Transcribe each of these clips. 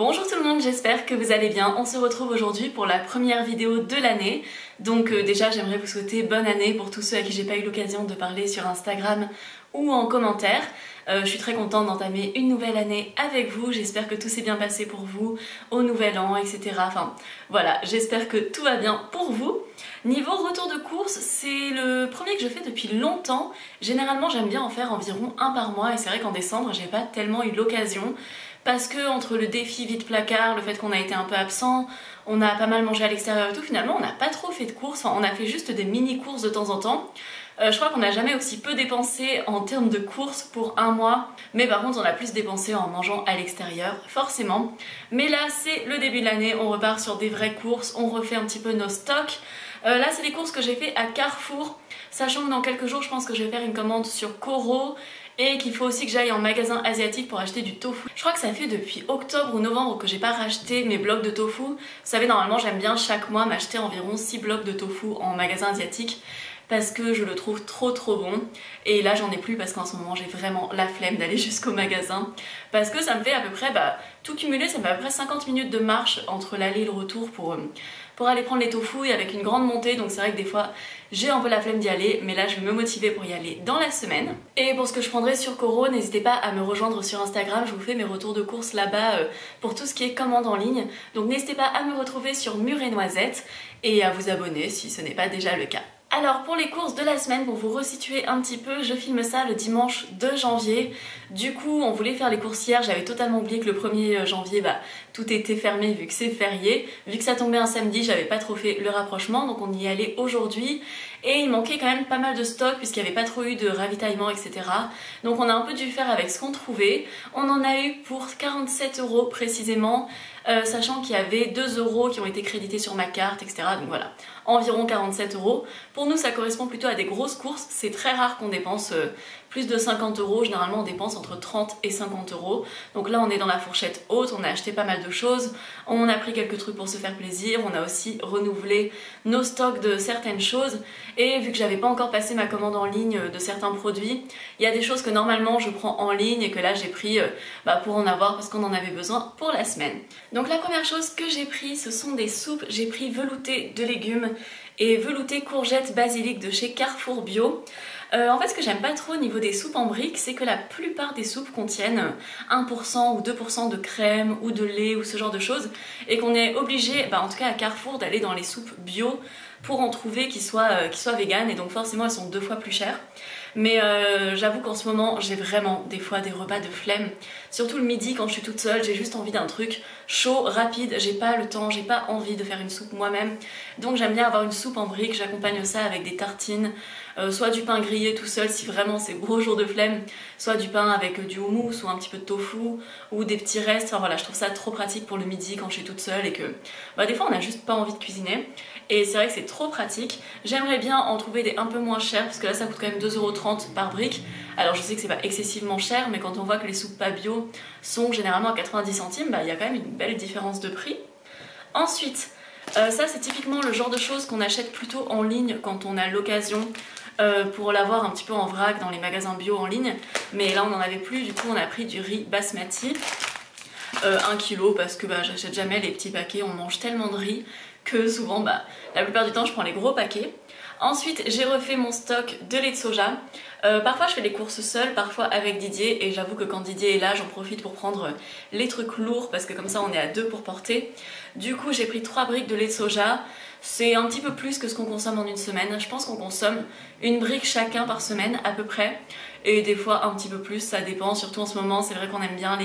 Bonjour tout le monde, j'espère que vous allez bien. On se retrouve aujourd'hui pour la première vidéo de l'année. Donc déjà j'aimerais vous souhaiter bonne année pour tous ceux à qui j'ai pas eu l'occasion de parler sur Instagram ou en commentaire. Je suis très contente d'entamer une nouvelle année avec vous, j'espère que tout s'est bien passé pour vous au nouvel an, etc. Enfin voilà, j'espère que tout va bien pour vous. Niveau retour de course, c'est le premier que je fais depuis longtemps. Généralement j'aime bien en faire environ un par mois et c'est vrai qu'en décembre j'ai pas tellement eu l'occasion. Parce que entre le défi vide placard, le fait qu'on a été un peu absent, on a pas mal mangé à l'extérieur et tout, finalement on n'a pas trop fait de courses, enfin, on a fait juste des mini-courses de temps en temps. Je crois qu'on n'a jamais aussi peu dépensé en termes de courses pour un mois, mais par contre on a plus dépensé en mangeant à l'extérieur, forcément. Mais là c'est le début de l'année, on repart sur des vraies courses, on refait un petit peu nos stocks. Là c'est les courses que j'ai fait à Carrefour, sachant que dans quelques jours je pense que je vais faire une commande sur Coro. Et qu'il faut aussi que j'aille en magasin asiatique pour acheter du tofu. Je crois que ça fait depuis octobre ou novembre que j'ai pas racheté mes blocs de tofu. Vous savez, normalement j'aime bien chaque mois m'acheter environ 6 blocs de tofu en magasin asiatique parce que je le trouve trop bon. Et là j'en ai plus parce qu'en ce moment j'ai vraiment la flemme d'aller jusqu'au magasin. Parce que ça me fait à peu près, tout cumulé, ça me fait à peu près 50 minutes de marche entre l'aller et le retour pour aller prendre les tofu et avec une grande montée. Donc c'est vrai que des fois j'ai un peu la flemme d'y aller, mais là je vais me motiver pour y aller dans la semaine. Et pour ce que je prendrai sur Coro, n'hésitez pas à me rejoindre sur Instagram, je vous fais mes retours de course là-bas pour tout ce qui est commande en ligne. Donc n'hésitez pas à me retrouver sur Mûre et Noisette et à vous abonner si ce n'est pas déjà le cas. Alors pour les courses de la semaine, pour vous resituer un petit peu, je filme ça le dimanche 2 janvier. Du coup, on voulait faire les courses hier, j'avais totalement oublié que le 1er janvier, tout était fermé vu que c'est férié. Vu que ça tombait un samedi, j'avais pas trop fait le rapprochement, donc on y est allé aujourd'hui. Et il manquait quand même pas mal de stock puisqu'il n'y avait pas trop eu de ravitaillement, etc. Donc on a un peu dû faire avec ce qu'on trouvait. On en a eu pour 47 € précisément. Sachant qu'il y avait 2 € qui ont été crédités sur ma carte, etc. Donc voilà, environ 47 €. Pour nous, ça correspond plutôt à des grosses courses. C'est très rare qu'on dépense plus de 50 €. Généralement, on dépense entre 30 et 50 €. Donc là, on est dans la fourchette haute. On a acheté pas mal de choses. On a pris quelques trucs pour se faire plaisir. On a aussi renouvelé nos stocks de certaines choses. Et vu que j'avais pas encore passé ma commande en ligne de certains produits, il y a des choses que normalement je prends en ligne et que là j'ai pris pour en avoir parce qu'on en avait besoin pour la semaine. Donc la première chose que j'ai pris, ce sont des soupes. J'ai pris velouté de légumes et velouté courgette basilic de chez Carrefour Bio. En fait, ce que j'aime pas trop au niveau des soupes en briques, c'est que la plupart des soupes contiennent 1% ou 2% de crème ou de lait ou ce genre de choses et qu'on est obligé, en tout cas à Carrefour, d'aller dans les soupes bio pour en trouver qui soient véganes et donc forcément elles sont 2 fois plus chères. Mais j'avoue qu'en ce moment j'ai vraiment des fois des repas de flemme, surtout le midi quand je suis toute seule, j'ai juste envie d'un truc chaud, rapide, j'ai pas le temps, j'ai pas envie de faire une soupe moi-même, donc j'aime bien avoir une soupe en briques, j'accompagne ça avec des tartines, soit du pain grillé tout seul si vraiment c'est gros jour de flemme, soit du pain avec du houmous ou un petit peu de tofu ou des petits restes. Enfin voilà, je trouve ça trop pratique pour le midi quand je suis toute seule et que des fois on a juste pas envie de cuisiner et c'est vrai que c'est trop pratique. J'aimerais bien en trouver des un peu moins chers parce que là ça coûte quand même 2,30 € par brique. Alors je sais que c'est pas excessivement cher, mais quand on voit que les soupes pas bio sont généralement à 90 centimes, il y a quand même une belle différence de prix. Ensuite, ça c'est typiquement le genre de choses qu'on achète plutôt en ligne quand on a l'occasion pour l'avoir un petit peu en vrac dans les magasins bio en ligne, mais là on n'en avait plus, du coup on a pris du riz basmati 1 kg parce que j'achète jamais les petits paquets, on mange tellement de riz que souvent la plupart du temps je prends les gros paquets. Ensuite j'ai refait mon stock de lait de soja. Parfois je fais les courses seule, parfois avec Didier, et j'avoue que quand Didier est là j'en profite pour prendre les trucs lourds parce que comme ça on est à 2 pour porter. Du coup j'ai pris 3 briques de lait de soja. C'est un petit peu plus que ce qu'on consomme en une semaine. Je pense qu'on consomme une brique chacun par semaine à peu près. Et des fois un petit peu plus, ça dépend. Surtout en ce moment, c'est vrai qu'on aime bien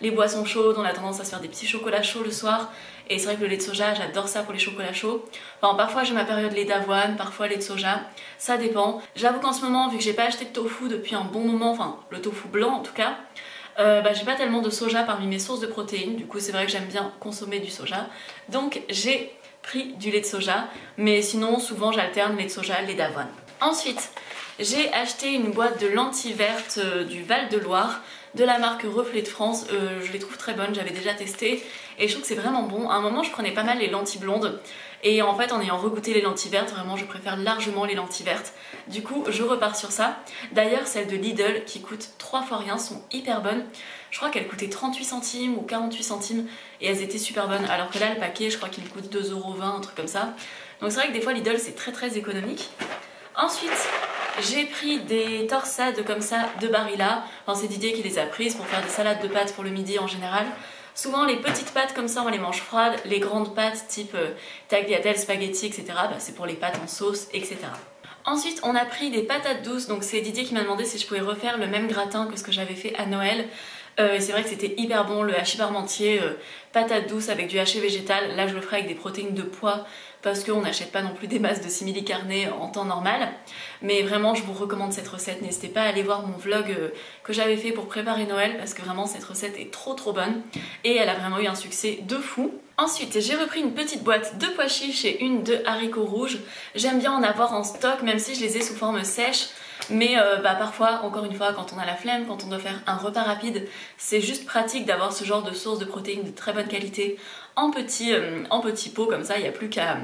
les boissons chaudes. On a tendance à se faire des petits chocolats chauds le soir. Et c'est vrai que le lait de soja, j'adore ça pour les chocolats chauds. Enfin, parfois j'ai ma période lait d'avoine, parfois lait de soja. Ça dépend. J'avoue qu'en ce moment, vu que j'ai pas acheté de tofu depuis un bon moment, enfin le tofu blanc en tout cas, j'ai pas tellement de soja parmi mes sources de protéines. Du coup c'est vrai que j'aime bien consommer du soja. Donc j'ai pris du lait de soja, mais sinon souvent j'alterne lait de soja, lait d'avoine. Ensuite, j'ai acheté une boîte de lentilles vertes du Val de Loire. de la marque Reflet de France. Je les trouve très bonnes, j'avais déjà testé et je trouve que c'est vraiment bon. À un moment je prenais pas mal les lentilles blondes et en fait en ayant regoûté les lentilles vertes, vraiment je préfère largement les lentilles vertes. Du coup je repars sur ça. D'ailleurs celles de Lidl qui coûtent 3 fois rien sont hyper bonnes. Je crois qu'elles coûtaient 38 centimes ou 48 centimes et elles étaient super bonnes, alors que là le paquet je crois qu'il coûte 2,20 €, un truc comme ça. Donc c'est vrai que des fois Lidl c'est très économique. Ensuite j'ai pris des torsades comme ça de Barilla, enfin c'est Didier qui les a prises pour faire des salades de pâtes pour le midi en général. Souvent les petites pâtes comme ça on les mange froides, les grandes pâtes type tagliatelle, spaghetti, etc. Bah, c'est pour les pâtes en sauce, etc. Ensuite on a pris des patates douces, donc c'est Didier qui m'a demandé si je pouvais refaire le même gratin que ce que j'avais fait à Noël. C'est vrai que c'était hyper bon, le hachis parmentier, patates douces avec du hachis végétal. Là je le ferai avec des protéines de pois parce qu'on n'achète pas non plus des masses de simili-carné en temps normal. Mais vraiment je vous recommande cette recette, n'hésitez pas à aller voir mon vlog que j'avais fait pour préparer Noël parce que vraiment cette recette est trop bonne et elle a vraiment eu un succès de fou. Ensuite j'ai repris une petite boîte de pois chiches et une de haricots rouges. J'aime bien en avoir en stock même si je les ai sous forme sèche. Mais parfois, encore une fois, quand on a la flemme, quand on doit faire un repas rapide, c'est juste pratique d'avoir ce genre de source de protéines de très bonne qualité en petits pots comme ça, il n'y a plus qu'à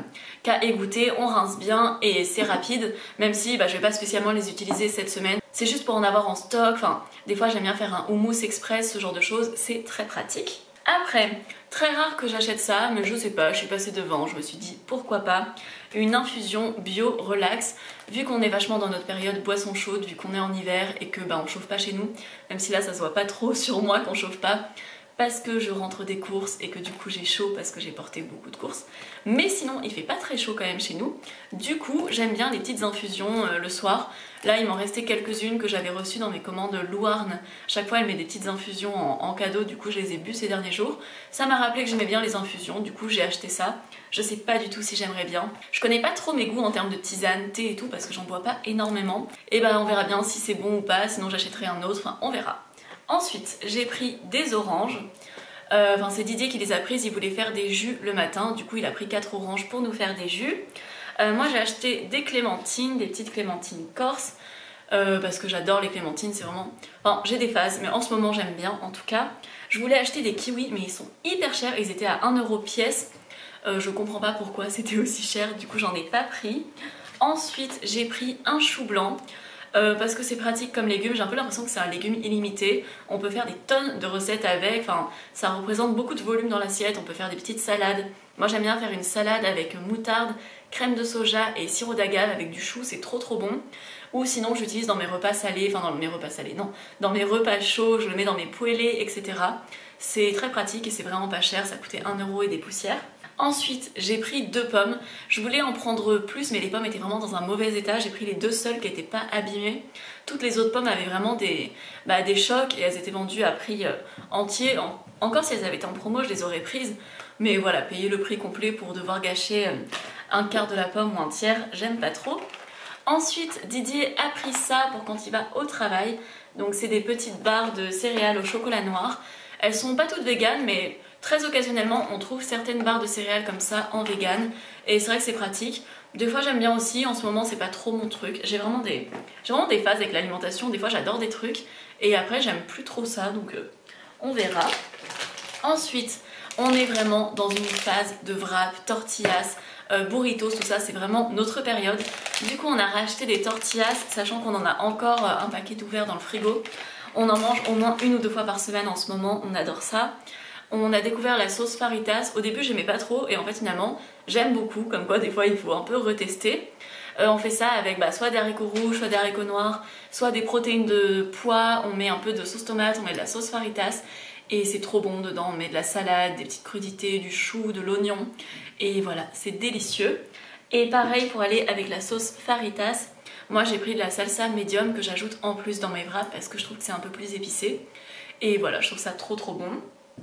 égoutter, on rince bien et c'est rapide, même si je vais pas spécialement les utiliser cette semaine. C'est juste pour en avoir en stock, enfin des fois j'aime bien faire un houmous express, ce genre de choses, c'est très pratique. Après, très rare que j'achète ça, mais je sais pas, je suis passée devant, je me suis dit pourquoi pas, une infusion bio relax, vu qu'on est vachement dans notre période boisson chaude, vu qu'on est en hiver et que on chauffe pas chez nous, même si là ça se voit pas trop sur moi qu'on chauffe pas, parce que je rentre des courses et que du coup j'ai chaud parce que j'ai porté beaucoup de courses. Mais sinon il fait pas très chaud quand même chez nous. Du coup j'aime bien les petites infusions le soir. Là il m'en restait quelques-unes que j'avais reçues dans mes commandes Louarn. Chaque fois elle met des petites infusions en cadeau, du coup je les ai bues ces derniers jours. Ça m'a rappelé que j'aimais bien les infusions, du coup j'ai acheté ça. Je sais pas du tout si j'aimerais bien. Je connais pas trop mes goûts en termes de tisane, thé et tout parce que j'en bois pas énormément. Et on verra bien si c'est bon ou pas, sinon j'achèterai un autre, enfin on verra. Ensuite, j'ai pris des oranges. C'est Didier qui les a prises, il voulait faire des jus le matin. Du coup, il a pris 4 oranges pour nous faire des jus. Moi, j'ai acheté des clémentines, des petites clémentines corse. Parce que j'adore les clémentines, c'est vraiment... Enfin, j'ai des phases, mais en ce moment, j'aime bien en tout cas. Je voulais acheter des kiwis, mais ils sont hyper chers. Ils étaient à 1 € pièce. Je comprends pas pourquoi c'était aussi cher, du coup, j'en ai pas pris. Ensuite, j'ai pris un chou blanc. Parce que c'est pratique comme légume, j'ai un peu l'impression que c'est un légume illimité, on peut faire des tonnes de recettes avec, enfin ça représente beaucoup de volume dans l'assiette, on peut faire des petites salades. Moi j'aime bien faire une salade avec moutarde, crème de soja et sirop d'agave avec du chou, c'est trop bon. Ou sinon j'utilise dans mes repas salés, enfin dans mes repas salés, non, dans mes repas chauds, je le mets dans mes poêlés, etc. C'est très pratique et c'est vraiment pas cher, ça coûtait 1 € et des poussières. Ensuite, j'ai pris 2 pommes. Je voulais en prendre plus, mais les pommes étaient vraiment dans un mauvais état. J'ai pris les 2 seules qui n'étaient pas abîmées. Toutes les autres pommes avaient vraiment des chocs et elles étaient vendues à prix entier. Encore si elles avaient été en promo, je les aurais prises. Mais voilà, payer le prix complet pour devoir gâcher un quart de la pomme ou un tiers, j'aime pas trop. Ensuite, Didier a pris ça pour quand il va au travail. Donc c'est des petites barres de céréales au chocolat noir. Elles sont pas toutes véganes, mais très occasionnellement on trouve certaines barres de céréales comme ça en vegan. Et c'est vrai que c'est pratique. Des fois j'aime bien aussi, en ce moment c'est pas trop mon truc. J'ai vraiment des phases avec l'alimentation, des fois j'adore des trucs. Et après j'aime plus trop ça, donc on verra. Ensuite, on est vraiment dans une phase de wrap, tortillas, burritos, tout ça, c'est vraiment notre période. Du coup on a racheté des tortillas, sachant qu'on en a encore un paquet ouvert dans le frigo. On en mange au moins 1 ou 2 fois par semaine en ce moment, on adore ça. On a découvert la sauce Faritas, au début j'aimais pas trop et en fait finalement j'aime beaucoup, comme quoi des fois il faut un peu retester. On fait ça avec soit des haricots rouges, soit des haricots noirs, soit des protéines de pois, on met un peu de sauce tomate, on met de la sauce Faritas et c'est trop bon dedans, on met de la salade, des petites crudités, du chou, de l'oignon et voilà, c'est délicieux. Et pareil pour aller avec la sauce Faritas, moi j'ai pris de la salsa médium que j'ajoute en plus dans mes wraps parce que je trouve que c'est un peu plus épicé et voilà, je trouve ça trop bon.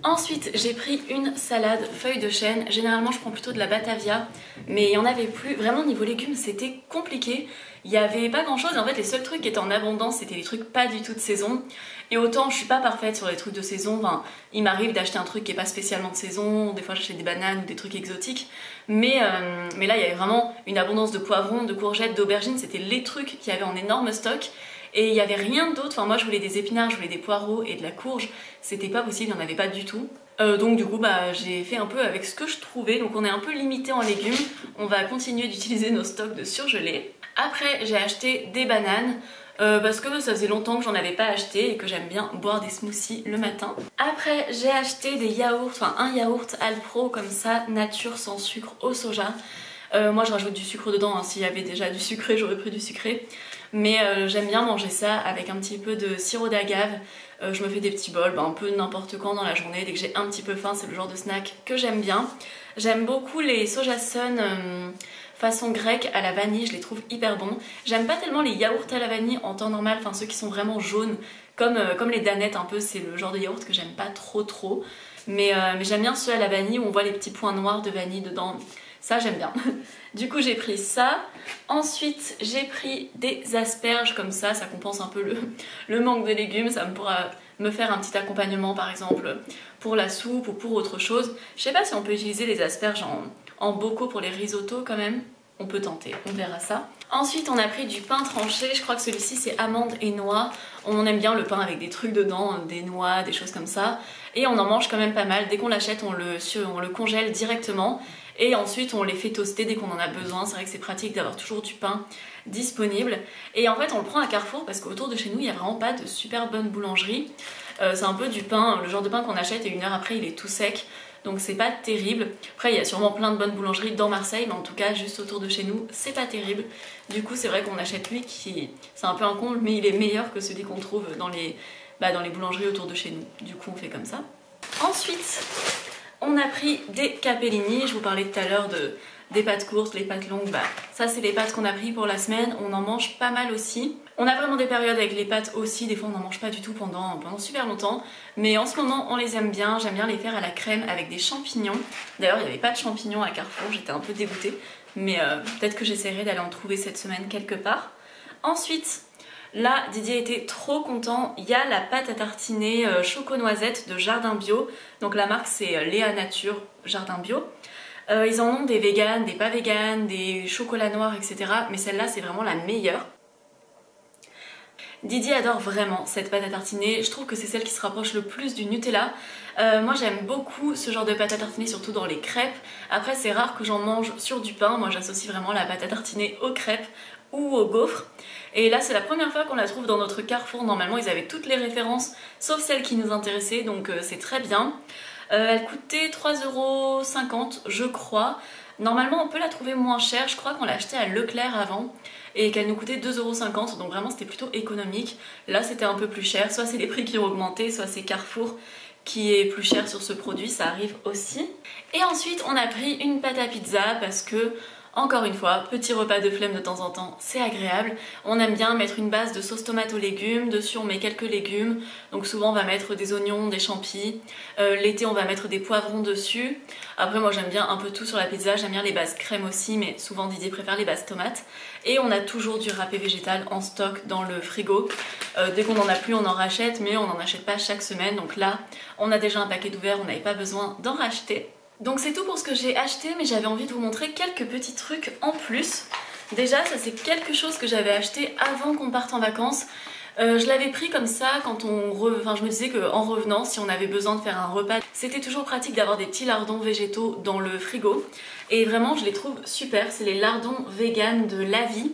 Ensuite, j'ai pris une salade feuilles de chêne. Généralement, je prends plutôt de la Batavia, mais il n'y en avait plus. Vraiment, niveau légumes, c'était compliqué. Il n'y avait pas grand chose. En fait, les seuls trucs qui étaient en abondance, c'était les trucs pas du tout de saison. Et autant, je suis pas parfaite sur les trucs de saison. Enfin, il m'arrive d'acheter un truc qui est pas spécialement de saison. Des fois, j'achète des bananes ou des trucs exotiques. Mais là, il y avait vraiment une abondance de poivrons, de courgettes, d'aubergines. C'était les trucs qu'il y avait en énorme stock. et il n'y avait rien d'autre. Enfin moi je voulais des épinards, je voulais des poireaux et de la courge, c'était pas possible, il n'y en avait pas du tout. Donc du coup bah j'ai fait un peu avec ce que je trouvais, donc on est un peu limité en légumes, on va continuer d'utiliser nos stocks de surgelés. Après j'ai acheté des bananes, parce que ça faisait longtemps que j'en avais pas acheté et que j'aime bien boire des smoothies le matin. Après j'ai acheté des yaourts, enfin un yaourt Alpro comme ça, nature sans sucre au soja. Moi je rajoute du sucre dedans, hein. S'il y avait déjà du sucré j'aurais pris du sucré. Mais j'aime bien manger ça avec un petit peu de sirop d'agave. Je me fais des petits bols, un peu n'importe quand dans la journée. Dès que j'ai un petit peu faim, c'est le genre de snack que j'aime bien. J'aime beaucoup les Soja Sun façon grecque à la vanille, je les trouve hyper bons. J'aime pas tellement les yaourts à la vanille en temps normal, enfin ceux qui sont vraiment jaunes, comme les danettes un peu, c'est le genre de yaourt que j'aime pas trop. Mais j'aime bien ceux à la vanille où on voit les petits points noirs de vanille dedans. Ça j'aime bien. Du coup j'ai pris ça. Ensuite j'ai pris des asperges comme ça compense un peu le manque de légumes. Ça me pourra me faire un petit accompagnement par exemple pour la soupe ou pour autre chose. Je sais pas si on peut utiliser les asperges en bocaux pour les risottos quand même. On peut tenter, on verra ça. Ensuite on a pris du pain tranché, je crois que celui-ci c'est amandes et noix. On aime bien le pain avec des trucs dedans, des noix, des choses comme ça. Et on en mange quand même pas mal. Dès qu'on l'achète on le congèle directement. Et ensuite on les fait toaster dès qu'on en a besoin. C'est vrai que c'est pratique d'avoir toujours du pain disponible. Et en fait on le prend à Carrefour parce qu'autour de chez nous il n'y a vraiment pas de super bonne boulangerie. C'est un peu du pain, le genre de pain qu'on achète et une heure après il est tout sec. Donc c'est pas terrible. Après il y a sûrement plein de bonnes boulangeries dans Marseille, mais en tout cas juste autour de chez nous c'est pas terrible. Du coup c'est vrai qu'on achète lui qui... c'est un peu un comble, mais il est meilleur que celui qu'on trouve dans les boulangeries autour de chez nous. Du coup on fait comme ça. Ensuite on a pris des capellini, je vous parlais tout à l'heure des pâtes courtes, les pâtes longues, ça c'est les pâtes qu'on a pris pour la semaine, on en mange pas mal aussi. On a vraiment des périodes avec les pâtes aussi, des fois on n'en mange pas du tout pendant super longtemps, mais en ce moment on les aime bien, j'aime bien les faire à la crème avec des champignons. D'ailleurs il n'y avait pas de champignons à Carrefour, j'étais un peu dégoûtée, mais peut-être que j'essaierai d'aller en trouver cette semaine quelque part. Ensuite, là, Didier était trop content. Il y a la pâte à tartiner choco-noisette de Jardin Bio. Donc la marque c'est Léa Nature Jardin Bio. Ils en ont des véganes, des pas véganes, des chocolats noirs, etc. Mais celle-là c'est vraiment la meilleure. Didier adore vraiment cette pâte à tartiner. Je trouve que c'est celle qui se rapproche le plus du Nutella. Moi j'aime beaucoup ce genre de pâte à tartiner, surtout dans les crêpes. Après c'est rare que j'en mange sur du pain. Moi j'associe vraiment la pâte à tartiner aux crêpes ou aux gaufres. Et là c'est la première fois qu'on la trouve dans notre Carrefour. Normalement ils avaient toutes les références sauf celles qui nous intéressaient, donc c'est très bien. Elle coûtait 3,50 € je crois. Normalement on peut la trouver moins chère, je crois qu'on l'a achetée à Leclerc avant et qu'elle nous coûtait 2,50 €, donc vraiment c'était plutôt économique. Là c'était un peu plus cher, soit c'est les prix qui ont augmenté, soit c'est Carrefour qui est plus cher sur ce produit, ça arrive aussi. Et ensuite on a pris une pâte à pizza parce que, encore une fois, petit repas de flemme de temps en temps, c'est agréable. On aime bien mettre une base de sauce tomate aux légumes, dessus on met quelques légumes, donc souvent on va mettre des oignons, des champis, l'été on va mettre des poivrons dessus. Après moi j'aime bien un peu tout sur la pizza, j'aime bien les bases crème aussi, mais souvent Didier préfère les bases tomates. Et on a toujours du râpé végétal en stock dans le frigo. Dès qu'on en a plus on en rachète, mais on n'en achète pas chaque semaine, donc là on a déjà un paquet d'ouverts, on n'avait pas besoin d'en racheter. Donc c'est tout pour ce que j'ai acheté, mais j'avais envie de vous montrer quelques petits trucs en plus. Déjà ça c'est quelque chose que j'avais acheté avant qu'on parte en vacances. Je l'avais pris comme ça quand je me disais qu'en revenant, si on avait besoin de faire un repas, c'était toujours pratique d'avoir des petits lardons végétaux dans le frigo. Et vraiment je les trouve super, c'est les lardons vegan de La Vie.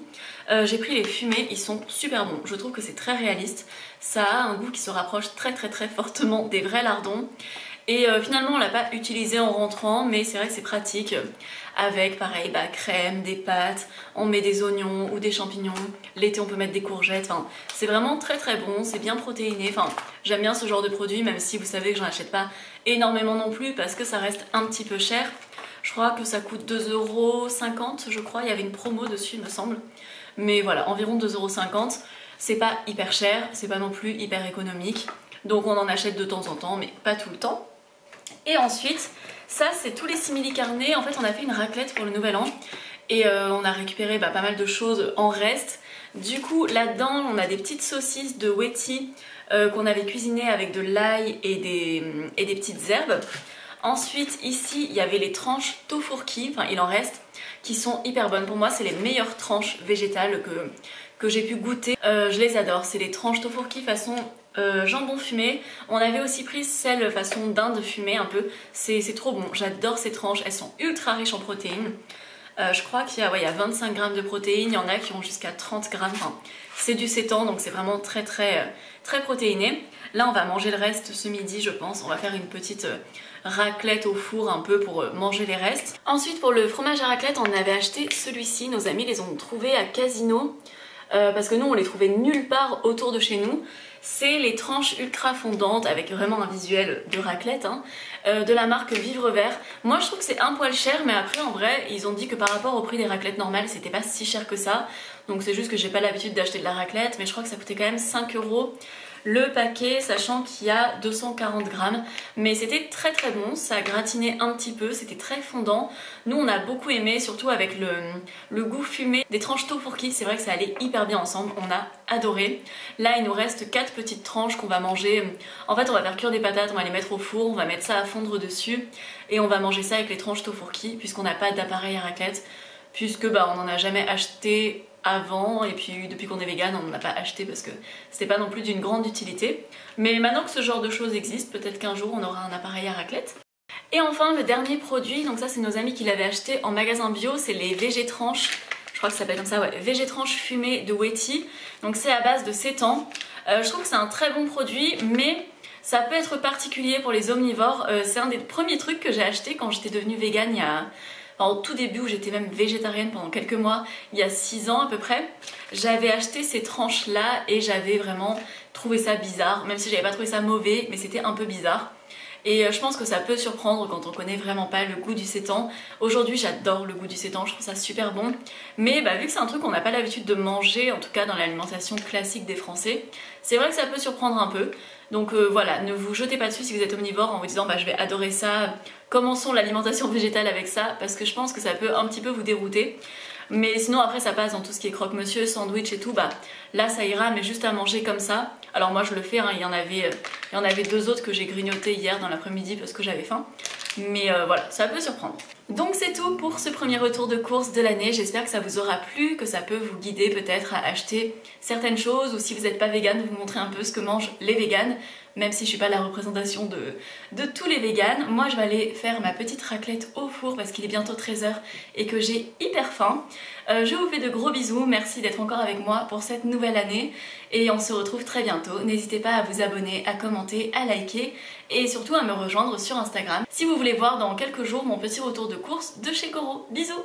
J'ai pris les fumés, ils sont super bons, je trouve que c'est très réaliste. Ça a un goût qui se rapproche très fortement des vrais lardons. Et finalement on l'a pas utilisé en rentrant, mais c'est vrai que c'est pratique avec pareil crème, des pâtes, on met des oignons ou des champignons, l'été on peut mettre des courgettes, enfin c'est vraiment très bon, c'est bien protéiné, enfin j'aime bien ce genre de produit, même si vous savez que j'en achète pas énormément non plus parce que ça reste un petit peu cher. Je crois que ça coûte 2,50 € je crois, il y avait une promo dessus il me semble, mais voilà, environ 2,50 €. C'est pas hyper cher, c'est pas non plus hyper économique, donc on en achète de temps en temps mais pas tout le temps. Et ensuite, ça c'est tous les simili-carnets. En fait on a fait une raclette pour le nouvel an et on a récupéré pas mal de choses en reste. Du coup là-dedans on a des petites saucisses de Wetty qu'on avait cuisinées avec de l'ail et des petites herbes. Ensuite ici il y avait les tranches tofurkey, enfin il en reste, qui sont hyper bonnes. Pour moi c'est les meilleures tranches végétales que j'ai pu goûter. Je les adore, c'est les tranches tofurky façon jambon fumé. On avait aussi pris celle façon dinde fumée un peu. C'est trop bon, j'adore ces tranches, elles sont ultra riches en protéines. Je crois qu'il y a, ouais, il y a 25 grammes de protéines, il y en a qui ont jusqu'à 30 grammes. Enfin, c'est du sétan, donc c'est vraiment très protéiné. Là, on va manger le reste ce midi, je pense. On va faire une petite raclette au four un peu pour manger les restes. Ensuite, pour le fromage à raclette, on avait acheté celui-ci. Nos amis les ont trouvés à Casino. Parce que nous, on les trouvait nulle part autour de chez nous. C'est les tranches ultra fondantes avec vraiment un visuel de raclette hein, de la marque Vivre Vert. Moi je trouve que c'est un poil cher, mais après en vrai ils ont dit que par rapport au prix des raclettes normales c'était pas si cher que ça. Donc c'est juste que j'ai pas l'habitude d'acheter de la raclette, mais je crois que ça coûtait quand même 5 € le paquet, sachant qu'il y a 240 grammes. Mais c'était très bon, ça gratinait un petit peu, c'était très fondant. Nous on a beaucoup aimé, surtout avec le goût fumé des tranches tofurky, c'est vrai que ça allait hyper bien ensemble, on a adoré. Là il nous reste 4 petites tranches qu'on va manger. En fait on va faire cuire des patates, on va les mettre au four, on va mettre ça à fondre dessus et on va manger ça avec les tranches tofurky puisqu'on n'a pas d'appareil à raclette, puisque bah on n'en a jamais acheté avant et puis depuis qu'on est vegan on n'en a pas acheté parce que c'était pas non plus d'une grande utilité. Mais maintenant que ce genre de choses existe, peut-être qu'un jour on aura un appareil à raclette. Et enfin le dernier produit, donc ça c'est nos amis qui l'avaient acheté en magasin bio, c'est les végétranches. Je crois que ça s'appelle comme ça, ouais, végétranches fumées de Wetty. Donc c'est à base de sétan. Je trouve que c'est un très bon produit, mais ça peut être particulier pour les omnivores. C'est un des premiers trucs que j'ai acheté quand j'étais devenue végane il y a... Enfin, au tout début où j'étais même végétarienne pendant quelques mois, il y a 6 ans à peu près, j'avais acheté ces tranches là et j'avais vraiment trouvé ça bizarre, même si j'avais pas trouvé ça mauvais, mais c'était un peu bizarre. Et je pense que ça peut surprendre quand on connaît vraiment pas le goût du sétan. Aujourd'hui j'adore le goût du sétan, je trouve ça super bon. Mais bah, vu que c'est un truc qu'on n'a pas l'habitude de manger, en tout cas dans l'alimentation classique des Français, c'est vrai que ça peut surprendre un peu. Donc voilà, ne vous jetez pas dessus si vous êtes omnivore en vous disant bah je vais adorer ça, commençons l'alimentation végétale avec ça, parce que je pense que ça peut un petit peu vous dérouter. Mais sinon après ça passe dans tout ce qui est croque-monsieur, sandwich et tout, bah là ça ira, mais juste à manger comme ça. Alors moi je le fais, hein, il y en avait 2 autres que j'ai grignoté hier dans l'après-midi parce que j'avais faim. Mais voilà, ça peut surprendre. Donc c'est tout pour ce premier retour de course de l'année. J'espère que ça vous aura plu, que ça peut vous guider peut-être à acheter certaines choses, ou si vous n'êtes pas vegan, vous montrer un peu ce que mangent les véganes. Même si je suis pas la représentation de tous les véganes. Moi je vais aller faire ma petite raclette au four parce qu'il est bientôt 13 h et que j'ai hyper faim. Je vous fais de gros bisous, merci d'être encore avec moi pour cette nouvelle année et on se retrouve très bientôt. N'hésitez pas à vous abonner, à commenter, à liker et surtout à me rejoindre sur Instagram si vous voulez voir dans quelques jours mon petit retour de course de chez Coro. Bisous!